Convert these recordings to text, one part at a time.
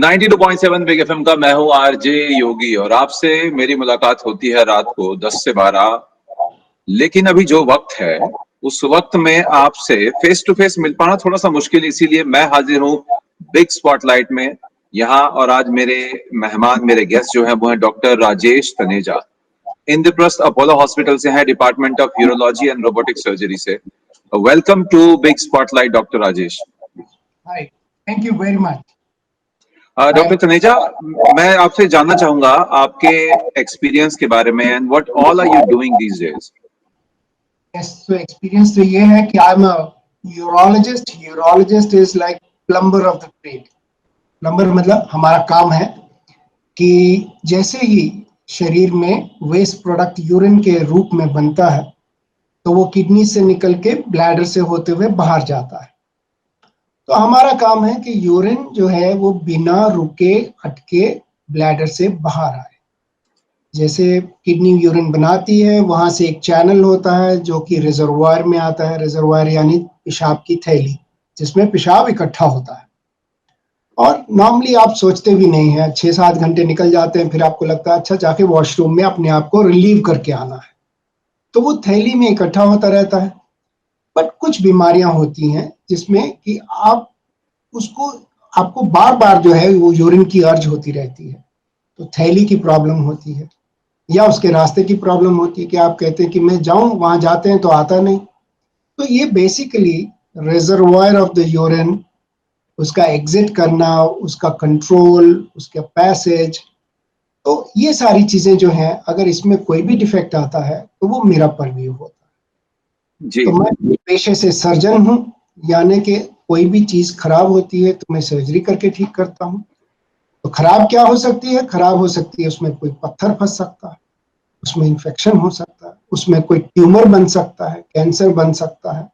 92.7 big FM का मैं हूं आरजे योगी और आपसे मेरी मुलाकात होती है रात को 10 से 12। लेकिन अभी जो वक्त है उस वक्त में आपसे फेस टू फेस मिल पाना थोड़ा सा मुश्किल, इसीलिए मैं हाजिर हूं बिग स्पॉटलाइट में यहाँ। और आज मेरे मेहमान, मेरे गेस्ट जो है वो है doctor Rajesh Taneja, Indraprastha Apollo hospital से है, department of urology and robotic surgery से। Welcome to big spotlight doctor Rajesh. Hi, thank you very much. Doctor Taneja, मैं आपसे जानना चाहूंगा आपके एक्सपीरियंस के बारे में and what all are you doing these days. Yes, तो एक्सपीरियंस तो ये है कि I am a urologist. Urologist is like plumber of the trade. Plumber मतलब हमारा काम है कि जैसे ही शरीर में वेस्ट प्रोडक्ट यूरिन के रूप में बनता है तो वो किडनी से निकल के ब्लैडर से होते हुए बाहर जाता है। तो हमारा काम है कि यूरिन जो है वो बिना रुके हटके ब्लैडर से बाहर आए। जैसे किडनी यूरिन बनाती है, वहां से एक चैनल होता है जो कि रिजर्वायर में आता है। रिजर्वायर यानी पेशाब की थैली, जिसमें पेशाब इकट्ठा होता है। और नॉर्मली आप सोचते भी नहीं है, 6-7 घंटे निकल जाते हैं, फिर आपको लगता है अच्छा जाके वॉशरूम में अपने आप को रिलीव करके आना है, तो वो थैली में इकट्ठा होता रहता है। बट कुछ बीमारियां होती हैं जिसमें कि आप उसको आपको बार बार जो है वो यूरिन की अर्ज होती रहती है। तो थैली की प्रॉब्लम होती है या उसके रास्ते की प्रॉब्लम होती है कि आप कहते हैं कि मैं जाऊं, वहां जाते हैं तो आता नहीं। तो ये basically reservoir of the urine, उसका एग्जिट करना, उसका कंट्रोल, उसका पैसेज, तो ये सारी चीजें जो हैं, अगर इसमें कोई भी डिफेक्ट आता है तो वो मेरा परव्यू होता है जी। तो मैं पेशे से सर्जन हूँ, यानी कि कोई भी चीज खराब होती है तो मैं सर्जरी करके ठीक करता हूँ। तो खराब क्या हो सकती है? खराब हो सकती है उसमें कोई पत्थर फंस सकता है, उसमें इन्फेक्शन हो सकता है, उसमें कोई ट्यूमर बन सकता है, कैंसर बन सकता है,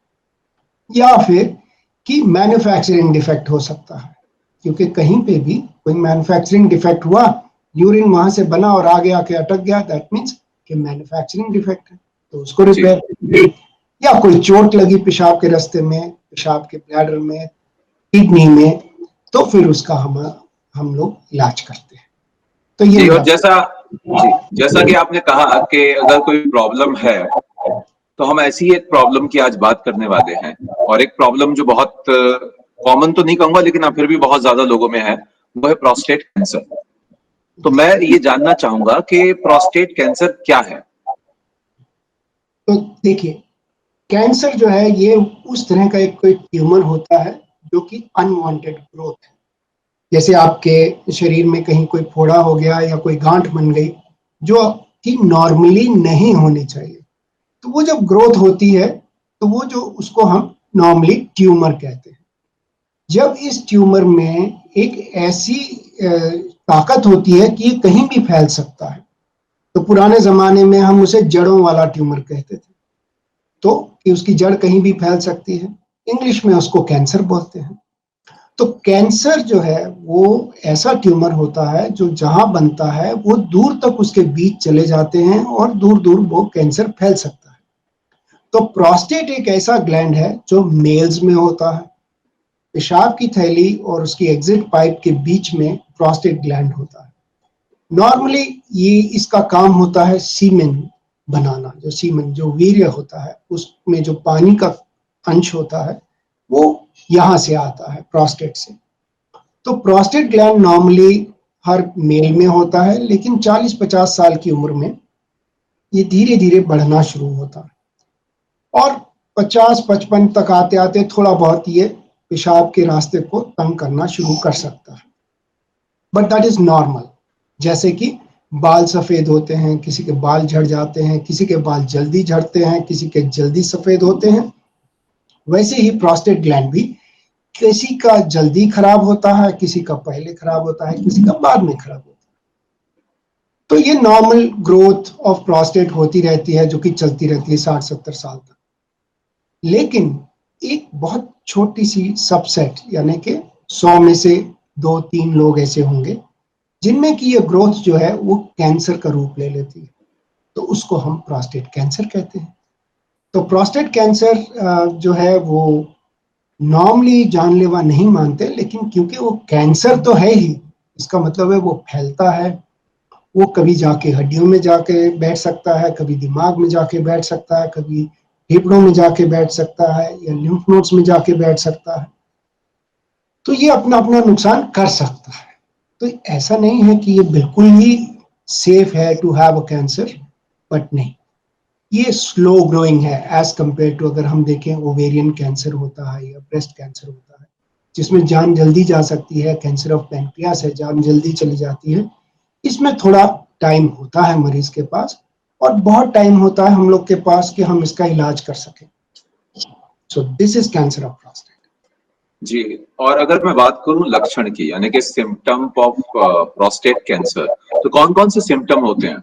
या फिर कि मैन्युफैक्चरिंग डिफेक्ट हो सकता है। क्योंकि कहीं पे भी कोई मैन्युफैक्चरिंग डिफेक्ट हुआ, यूरिन वहां से बना और आगे आके अटक गया, दैट मीन्स कि मैन्युफैक्चरिंग डिफेक्ट है, तो उसको रिपेयर। या कोई चोट लगी पेशाब के रास्ते में, पेशाब के ब्लैडर में, किडनी में, तो फिर उसका हम लोग इलाज करते हैं। तो ये जी, और मेरा जैसा कि आपने कहा कि अगर कोई प्रॉब्लम है तो हम ऐसी एक प्रॉब्लम की आज बात करने वाले हैं। और एक प्रॉब्लम जो बहुत कॉमन तो नहीं कहूंगा लेकिन फिर भी बहुत ज्यादा लोगों में है, वो है प्रोस्टेट कैंसर। तो मैं ये जानना चाहूंगा कि प्रोस्टेट कैंसर क्या है। तो देखिए, कैंसर जो है ये उस तरह का एक कोई ट्यूमर होता है जो कि अनवांटेड ग्रोथ है। जैसे आपके शरीर में कहीं कोई फोड़ा हो गया या कोई गांठ बन गई जो कि नॉर्मली नहीं होनी चाहिए, तो वो जब ग्रोथ होती है तो वो जो उसको हम नॉर्मली ट्यूमर कहते हैं। जब इस ट्यूमर में एक ऐसी ताकत होती है कि ये कहीं भी फैल सकता है, तो पुराने जमाने में हम उसे जड़ों वाला ट्यूमर कहते थे, तो कि उसकी जड़ कहीं भी फैल सकती है। इंग्लिश में उसको कैंसर बोलते हैं। तो कैंसर जो है वो ऐसा ट्यूमर होता है जो जहां बनता है वो दूर तक उसके बीच चले जाते हैं और दूर दूर वो कैंसर फैल सकता है। तो प्रोस्टेट एक ऐसा ग्लैंड है जो मेल्स में होता है। पेशाब की थैली और उसकी एग्जिट पाइप के बीच में प्रोस्टेट ग्लैंड होता है। नॉर्मली ये इसका काम होता है सीमेन बनाना। जो सीमेन, जो वीर्य होता है, उसमें जो पानी का अंश होता है वो यहां से आता है, प्रोस्टेट से। तो प्रोस्टेट ग्लैंड नॉर्मली हर मेल में होता है, लेकिन 40-50 साल की उम्र में ये धीरे धीरे बढ़ना शुरू होता है और 50-55 तक आते आते थोड़ा बहुत ये पेशाब के रास्ते को तंग करना शुरू कर सकता है। But that is normal. जैसे कि बाल सफेद होते हैं, किसी के बाल झड़ जाते हैं, किसी के बाल जल्दी झड़ते हैं, किसी के जल्दी सफेद होते हैं, वैसे ही प्रोस्टेट ग्लैंड भी किसी का जल्दी खराब होता है, किसी का पहले खराब होता है, किसी का बाद में खराब होता है। तो ये नॉर्मल ग्रोथ ऑफ प्रोस्टेट होती रहती है, जो कि चलती रहती है 60-70 साल तक। लेकिन एक बहुत छोटी सी सबसेट, यानी कि 100 में से 2-3 लोग ऐसे होंगे जिनमें कि ये ग्रोथ जो है वो कैंसर का रूप ले लेती है, तो उसको हम प्रोस्टेट कैंसर कहते हैं। तो प्रोस्टेट कैंसर जो है वो नॉर्मली जानलेवा नहीं मानते, लेकिन क्योंकि वो कैंसर तो है ही, इसका मतलब है वो फैलता है, वो कभी जाके हड्डियों में जाके बैठ सकता है, कभी दिमाग में जाके बैठ सकता है, कभी फेफड़ों में जाके बैठ सकता है, या लिम्फ नोड्स में जाके बैठ सकता है। तो ये अपना अपना नुकसान कर सकता है। तो ऐसा नहीं है कि ये बिल्कुल ही सेफ है to have a cancer, but नहीं, ये स्लो ग्रोइंग है एज कंपेयर टू अगर हम देखें ओवेरियन कैंसर होता है या ब्रेस्ट कैंसर होता है, जिसमें जान जल्दी जा सकती है। कैंसर ऑफ पैनक्रियास है, जान जल्दी चली जाती है। इसमें थोड़ा टाइम होता है मरीज के पास, और बहुत टाइम होता है हम लोग के पास कि हम इसका इलाज कर सकें। So this is cancer of prostate. जी, और अगर मैं बात करूं लक्षण की, यानी कि सिम्टम ऑफ प्रोस्टेट कैंसर, तो कौन कौन से सिम्टम होते हैं?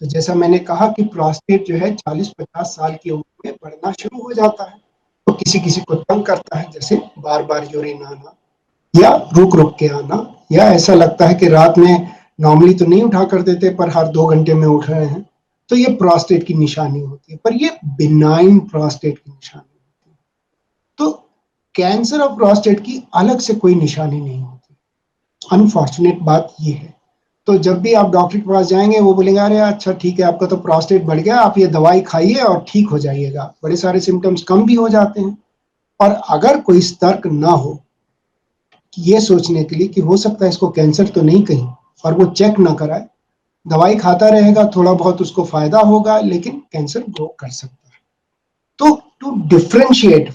तो जैसा मैंने कहा कि प्रोस्टेट जो है 40-50 साल की उम्र में बढ़ना शुरू हो जाता है। तो किसी किसी को तंग करता है, जैसे बार बार यूरिन आना, या रुक रुक के आना, या ऐसा लगता है कि रात में नॉर्मली तो नहीं उठा कर देते पर हर 2 घंटे में उठ रहे हैं। तो ये प्रोस्टेट की निशानी होती है, पर ये बिनाइन प्रोस्टेट की निशानी होती है। तो कैंसर ऑफ प्रोस्टेट की अलग से कोई निशानी नहीं होती। अनफॉर्चुनेट बात ये है। तो जब भी आप डॉक्टर के पास जाएंगे, वो बोलेंगे अरे अच्छा ठीक है, आपका तो प्रोस्टेट बढ़ गया, आप ये दवाई खाइए और ठीक हो जाइएगा। बड़े सारे सिम्टम्स कम भी हो जाते हैं। और अगर कोई तर्क ना हो ये सोचने के लिए कि हो सकता है इसको कैंसर तो नहीं कहीं, और वो चेक ना कराए, दवाई खाता रहेगा, थोड़ा बहुत उसको फायदा होगा, लेकिन कैंसर ग्रो कर सकता है। तो to differentiate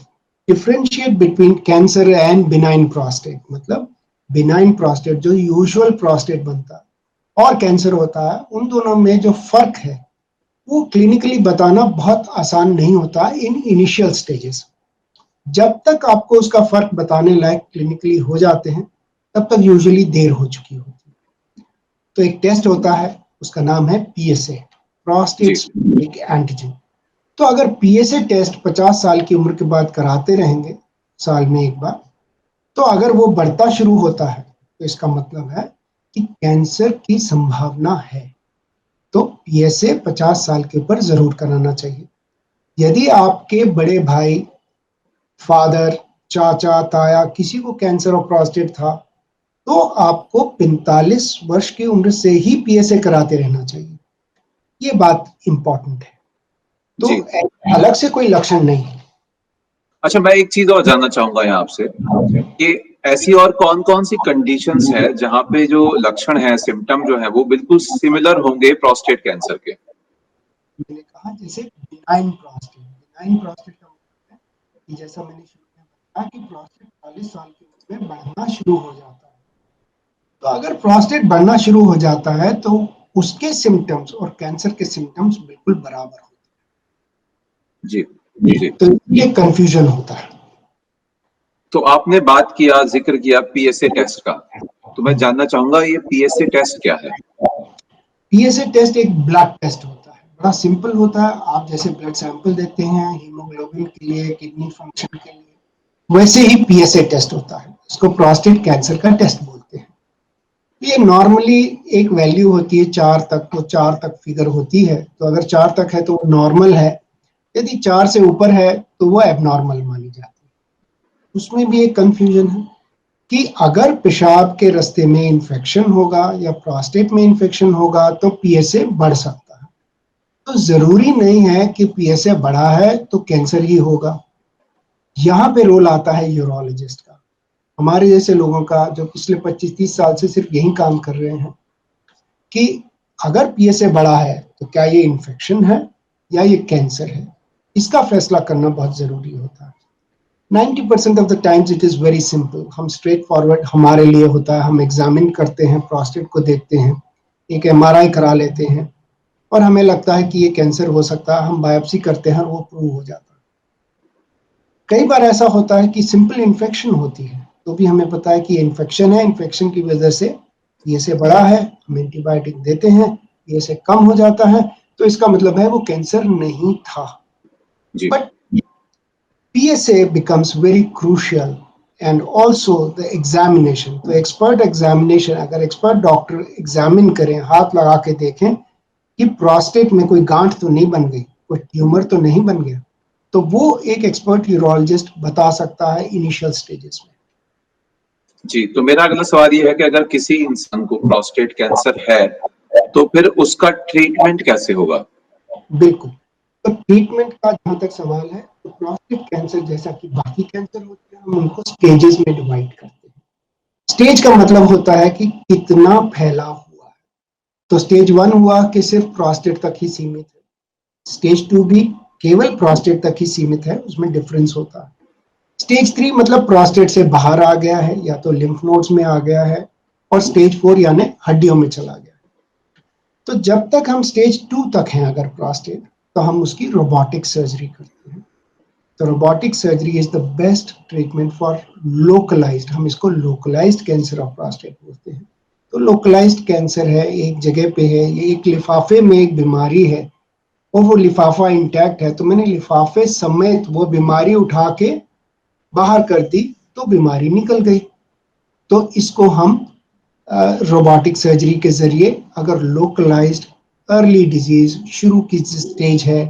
between cancer and benign prostate, मतलब बिनाइन प्रोस्टेट जो यूजुअल प्रोस्टेट बनता है और कैंसर होता है, उन दोनों में जो फर्क है वो क्लिनिकली बताना बहुत आसान नहीं होता इन इनिशियल स्टेजेस। जब तक आपको उसका फर्क बताने लायक क्लिनिकली हो जाते हैं, तब तक यूजुअली देर हो चुकी होती है। तो एक टेस्ट होता है, उसका नाम है PSA, प्रोस्टेट स्पेसिफिक एंटीजन। तो अगर PSA टेस्ट 50 साल की उम्र के बाद कराते रहेंगे, साल में एक बार, तो अगर वो बढ़ता शुरू होता है, तो इसका मतलब है कि कैंसर की संभावना है। तो PSA 50 साल के ऊपर जरूर कराना चाहिए। यदि आपके बड़े भाई, फादर, चाचा, ताया किसी को कैंसर ऑफ प्रोस्टेट था, तो आपको 45 वर्ष की उम्र से ही PSA कराते रहना चाहिए। ये बात इंपॉर्टेंट है। तो जी, अलग से कोई लक्षण नहीं है। अच्छा, मैं एक चीज और जानना चाहूंगा यहाँ आपसे कि ऐसी और कौन कौन सी कंडीशंस है जहाँ पे जो लक्षण है, सिम्टम जो है, वो बिल्कुल सिमिलर होंगे प्रोस्टेट कैंसर के? मैंने कहा जैसे बिनाइन प्रोस्टेट का मतलब है कि जैसा मैंने शुरू में बताया कि प्रोस्टेट 40 साल की उम्र में बढ़ना शुरू हो जाता है। तो अगर प्रोस्टेट बढ़ना शुरू हो जाता है, तो उसके सिम्टम्स और कैंसर के सिम्टम्स बिल्कुल बराबर होते जी, हैं। जी। तो ये कंफ्यूजन होता है। तो आपने जिक्र किया PSA टेस्ट का, तो मैं जानना चाहूंगा ये PSA टेस्ट क्या है? PSA टेस्ट एक ब्लड टेस्ट होता है, बड़ा सिंपल होता है। आप जैसे ब्लड सैंपल देते हैं हीमोग्लोबिन के लिए, किडनी फंक्शन के लिए, वैसे ही PSA टेस्ट होता है। इसको प्रोस्टेट कैंसर का टेस्ट बोलते हैं। ये नॉर्मली एक वैल्यू होती है 4 तक, तो 4 तक फिगर होती है। तो अगर 4 तक है तो वो नॉर्मल है, यदि 4 से ऊपर है तो वो एबनॉर्मल मानी जाती है। उसमें भी एक कंफ्यूजन है कि अगर पेशाब के रास्ते में इन्फेक्शन होगा या प्रोस्टेट में इन्फेक्शन होगा तो PSA बढ़ सकता है। तो जरूरी नहीं है कि PSA बढ़ा है तो कैंसर ही होगा। यहाँ पे रोल आता है यूरोलॉजिस्ट का, हमारे जैसे लोगों का जो पिछले 25-30 साल से सिर्फ यही काम कर रहे हैं कि अगर PSA बढ़ा है तो क्या ये इन्फेक्शन है या ये कैंसर है। इसका फैसला करना बहुत जरूरी होता है। 90% of the times it is very simple. हम स्ट्रेट फॉरवर्ड हमारे लिए होता है, हम एग्जामिन करते हैं, प्रोस्टेट को देखते हैं, एक MRI करा लेते हैं, और हमें लगता है कि ये कैंसर हो सकता है। हम बायोप्सी करते हैं और वो प्रूव हो जाता है। कई बार ऐसा होता है कि सिंपल इन्फेक्शन होती है, तो भी हमें पता है कि इन्फेक्शन है, इन्फेक्शन की वजह से PSA बढ़ा है, हम एंटीबायोटिक देते हैं, PSA कम हो जाता है, तो इसका मतलब है वो कैंसर नहीं था। जी, but PSA becomes very crucial, and also the examination. तो एक्सपर्ट एग्जामिनेशन, अगर एक्सपर्ट डॉक्टर एग्जामिन करें, हाथ लगा के देखें कि प्रोस्टेट में कोई गांठ तो नहीं बन गई, कोई ट्यूमर तो नहीं बन गया, तो वो एक एक्सपर्ट यूरोलॉजिस्ट बता सकता है इनिशियल स्टेजेस में। जी, तो मेरा अगला सवाल ये है कि अगर किसी इंसान को प्रोस्टेट कैंसर है, तो फिर उसका ट्रीटमेंट कैसे होगा? बिल्कुल। तो ट्रीटमेंट का जहाँ तक सवाल है, तो प्रोस्टेट कैंसर जैसा कि बाकी कैंसर होते हैं, हम उनको स्टेजेस में डिवाइड करते हैं। स्टेज का मतलब होता है कि कितना फैला हुआ है। तो स्टेज 1 हुआ कि सिर्फ प्रोस्टेट तक ही सीमित है। स्टेज 2 भी केवल प्रोस्टेट तक ही सीमित है, उसमें डिफरेंस होता है। स्टेज 3 मतलब प्रोस्टेट से बाहर आ गया है या तो लिम्फ नोड्स में आ गया है, और स्टेज 4 यानी हड्डियों में चला गया है। तो जब तक हम स्टेज 2 तक हैं अगर प्रोस्टेट, तो हम उसकी रोबोटिक सर्जरी करते हैं। तो robotic surgery is the best treatment for localized, हम इसको लोकलाइज्ड कैंसर ऑफ प्रोस्टेट बोलते हैं। तो लोकलाइज्ड कैंसर है, एक जगह पे है, ये एक लिफाफे में एक बीमारी है और वो लिफाफा इंटैक्ट है, तो मैंने लिफाफे समेत वो बीमारी उठा के बाहर कर दी, तो बीमारी निकल गई। तो इसको हम रोबोटिक सर्जरी के जरिए, अगर लोकलाइज्ड अर्ली डिजीज शुरू की स्टेज है,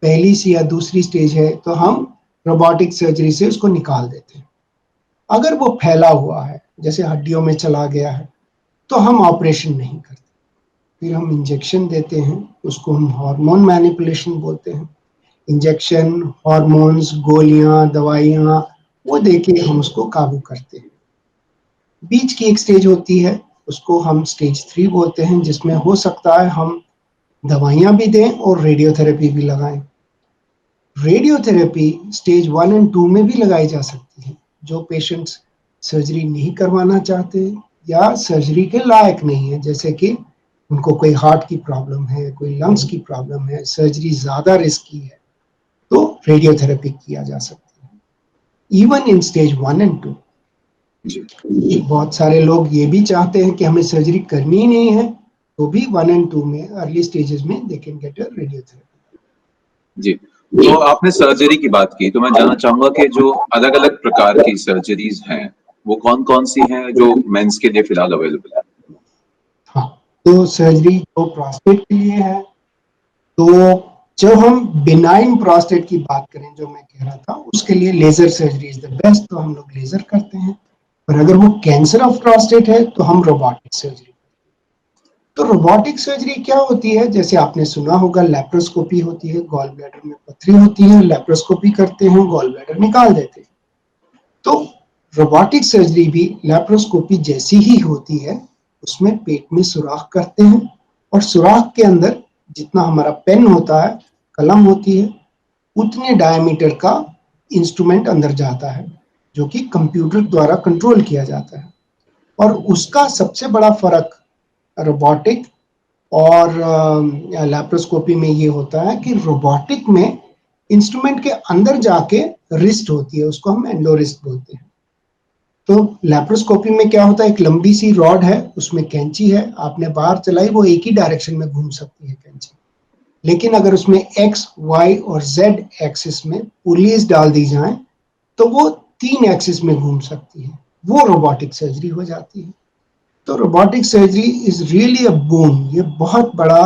पहली सी या दूसरी स्टेज है, तो हम रोबोटिक सर्जरी से उसको निकाल देते हैं। अगर वो फैला हुआ है, जैसे हड्डियों में चला गया है, तो हम ऑपरेशन नहीं करते, फिर हम इंजेक्शन देते हैं, उसको हम हार्मोन मैनिपुलेशन बोलते हैं। इंजेक्शन, हार्मोन्स, गोलियां, दवाइयां, वो देके हम उसको काबू करते हैं। बीच की एक स्टेज होती है, उसको हम स्टेज 3 बोलते हैं, जिसमें हो सकता है हम दवाइयां भी दें और रेडियोथेरेपी भी लगाएं। रेडियोथेरेपी स्टेज 1 एंड 2 में भी लगाई जा सकती है। जो पेशेंट्स सर्जरी नहीं करवाना चाहते या सर्जरी के लायक नहीं है, जैसे कि उनको कोई हार्ट की प्रॉब्लम है, कोई लंग्स की प्रॉब्लम है, सर्जरी ज़्यादा रिस्की है, तो रेडियोथेरेपी किया जा सकती है इवन इन स्टेज 1 एंड 2। बहुत सारे लोग ये भी चाहते हैं कि हमें सर्जरी करनी ही नहीं है, तो भी 1 एंड 2 में अर्ली स्टेजेस में they can get a radiotherapy. जी, तो आपने सर्जरी की बात की, तो मैं जानना चाहूंगा कि जो अलग-अलग प्रकार की सर्जरीज हैं, वो कौन-कौन सी हैं जो मेंस के लिए फिलहाल अवेलेबल है? हाँ, तो सर्जरी जो प्रोस्टेट के लिए है, तो जब हम बिनाइन प्रोस्टेट की बात करें, जो मैं कह रहा था, उसके लिए laser surgery is the best, तो हम लोग लेजर करते हैं। और अगर वो कैंसर ऑफ प्रोस्टेट है, तो हम रोबोटिक सर्जरी। तो रोबोटिक सर्जरी क्या होती है, जैसे आपने सुना होगा लैप्रोस्कोपी होती है, गॉल ब्लैडर में पथरी होती है, लैप्रोस्कोपी करते हैं, गॉल ब्लैडर निकाल देते हैं। तो रोबोटिक सर्जरी भी लैप्रोस्कोपी जैसी ही होती है, उसमें पेट में सुराख करते हैं और सुराख के अंदर जितना हमारा पेन होता है, कलम होती है, उतने डायमीटर का इंस्ट्रूमेंट अंदर जाता है, जो कि कंप्यूटर द्वारा कंट्रोल किया जाता है। और उसका सबसे बड़ा फर्क रोबोटिक और लैप्रोस्कोपी में ये होता है कि रोबोटिक में इंस्ट्रूमेंट के अंदर जाके रिस्ट होती है, उसको हम एंडोरिस्ट बोलते हैं। तो लैप्रोस्कोपी में क्या होता है, एक लंबी सी रॉड है, उसमें कैंची है, आपने बाहर चलाई, वो एक ही डायरेक्शन में घूम सकती है कैंची। लेकिन अगर उसमें एक्स, वाई और जेड एक्सिस में पुलीज डाल दी जाए, तो वो 3 एक्सिस में घूम सकती है, वो रोबोटिक सर्जरी हो जाती है। तो robotic surgery is really a boom, ये बहुत बड़ा,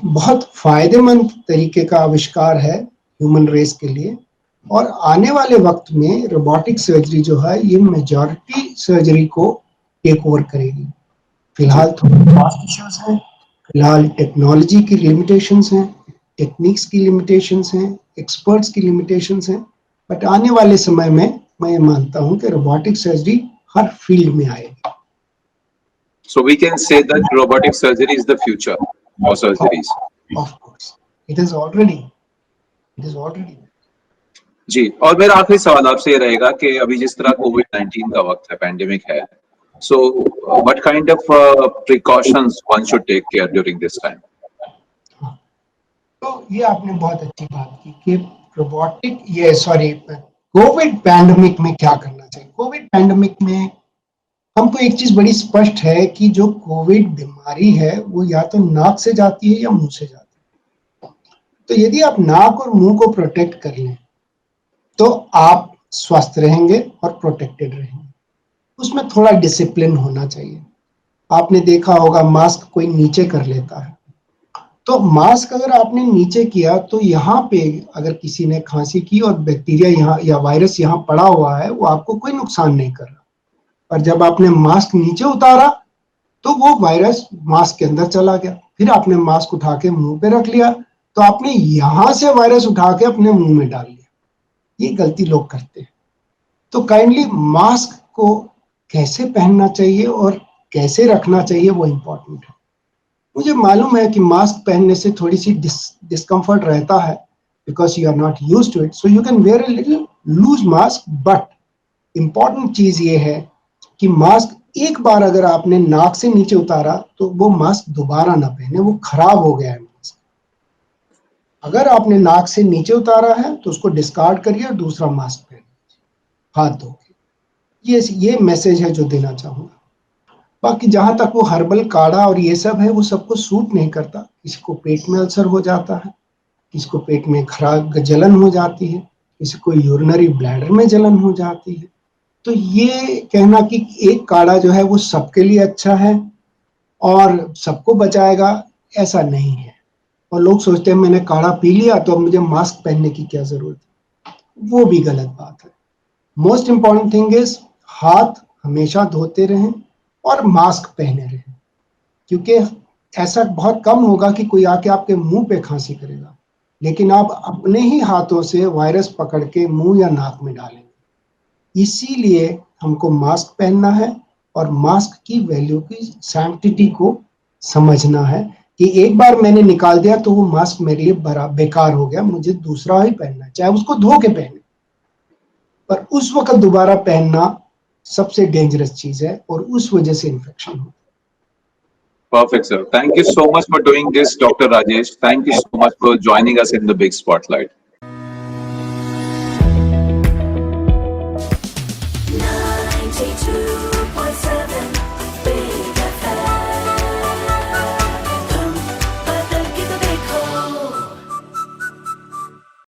बहुत फायदेमंद तरीके का आविष्कार है ह्यूमन रेस के लिए। और आने वाले वक्त में रोबोटिक सर्जरी जो है, ये मेजॉरिटी सर्जरी को टेक ओवर करेगी। फिलहाल थोड़े कॉस्ट इश्यूज हैं, फिलहाल टेक्नोलॉजी की लिमिटेशंस हैं, टेक्निक्स की लिमिटेशंस हैं, एक्सपर्ट्स की लिमिटेशंस हैं, बट आने वाले समय में मैं ये मानता हूँ कि रोबोटिक सर्जरी हर फील्ड में आएगी। So we can say that robotic surgery is the future for surgeries. Of course, it is already. It is already. जी, और मेरा आखिरी सवाल आपसे ये रहेगा कि अभी जिस तरह कोविड-19 का वक्त है, पैंडेमिक है, so what kind of precautions one should take care during this time? तो ये आपने बहुत अच्छी बात की कि रोबोटिक, ये सॉरी, कोविड पैंडेमिक में क्या करना चाहिए। कोविड पैंडेमिक में हमको एक चीज बड़ी स्पष्ट है कि जो कोविड बीमारी है, वो या तो नाक से जाती है या मुंह से जाती है। तो यदि आप नाक और मुंह को प्रोटेक्ट कर लें, तो आप स्वस्थ रहेंगे और प्रोटेक्टेड रहेंगे। उसमें थोड़ा डिसिप्लिन होना चाहिए। आपने देखा होगा मास्क कोई नीचे कर लेता है, तो मास्क अगर आपने नीचे किया, तो यहाँ पे अगर किसी ने खांसी की और बैक्टीरिया यहाँ या वायरस यहाँ पड़ा हुआ है, वो आपको कोई नुकसान नहीं कर रहा। पर जब आपने मास्क नीचे उतारा तो वो वायरस मास्क के अंदर चला गया। फिर आपने मास्क उठा के मुंह पे रख लिया तो आपने यहां से वायरस उठा के अपने मुंह में डाल लिया। ये गलती लोग करते हैं। तो काइंडली मास्क को कैसे पहनना चाहिए और कैसे रखना चाहिए वो इम्पोर्टेंट है। मुझे मालूम है कि मास्क पहनने से थोड़ी सी डिस्कम्फर्ट रहता है because you are not used to it, so you can wear a little loose mask. But important चीज ये है कि मास्क एक बार अगर आपने नाक से नीचे उतारा तो वो मास्क दोबारा ना पहने, वो खराब हो गया है मास्क। अगर आपने नाक से नीचे उतारा है तो उसको डिस्कार्ड करिए और दूसरा मास्क पहनिए हाथ धो के। ये मैसेज है जो देना चाहूंगा। बाकी जहां तक वो हर्बल काढ़ा और ये सब है वो सबको सूट नहीं करता। किसी को पेट में अल्सर हो जाता है, किसी को पेट में खराब जलन हो जाती है, किसी को यूरिनरी ब्लैडर में जलन हो जाती है। तो ये कहना कि एक काढ़ा जो है वो सबके लिए अच्छा है और सबको बचाएगा, ऐसा नहीं है। और लोग सोचते हैं मैंने काढ़ा पी लिया तो अब मुझे मास्क पहनने की क्या जरूरत है, वो भी गलत बात है। मोस्ट इंपॉर्टेंट थिंग इज हाथ हमेशा धोते रहें और मास्क पहने रहें, क्योंकि ऐसा बहुत कम होगा कि कोई आके आपके मुंह पे खांसी करेगा, लेकिन आप अपने ही हाथों से वायरस पकड़ के मुंह या नाक में डालेंगे। इसीलिए हमको मास्क पहनना है और मास्क की वैल्यू की सैंक्टिटी को समझना है कि एक बार मैंने निकाल दिया तो वो मास्क मेरे लिए बेकार हो गया, मुझे दूसरा ही पहनना है, चाहे उसको धो के पहने। पर उस वक्त दोबारा पहनना सबसे डेंजरस चीज है और उस वजह से इन्फेक्शन होता है। Perfect, sir. Thank you so much for doing this, Dr. Rajesh. Thank you so much for joining us in the big spotlight.